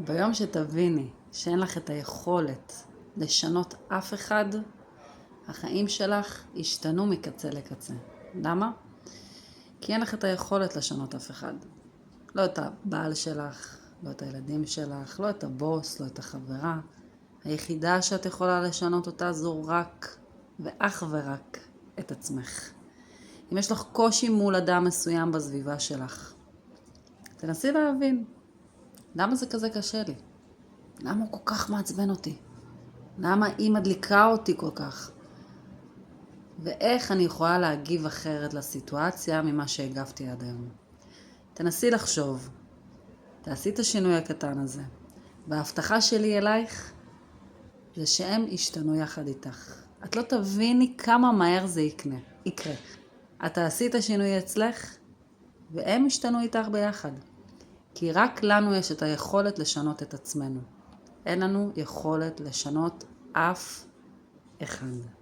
ביום שתביני שאין לך את היכולת לשנות אף אחד, החיים שלך ישתנו מקצה לקצה. למה? כי אין לך את היכולת לשנות אף אחד. לא את הבעל שלך, לא את הילדים שלך, לא את הבוס, לא את החברה. היחידה שאת יכולה לשנות אותה זו רק ואך ורק את עצמך. אם יש לך קושי מול אדם מסוים בסביבה שלך, תנסי להבין, למה זה כזה קשה לי? למה הוא כל כך מעצבן אותי? למה היא מדליקה אותי כל כך? ואיך אני יכולה להגיב אחרת לסיטואציה ממה שהגבתי עד היום? תנסי לחשוב, תעשי את השינוי הקטן הזה. וההבטחה שלי אלייך זה שהם ישתנו יחד איתך. את לא תביני כמה מהר זה יקרה. את תעשי את השינוי אצלך והם ישתנו איתך ביחד. כי רק לנו יש את היכולת לשנות את עצמנו. אין לנו יכולת לשנות אף אחד.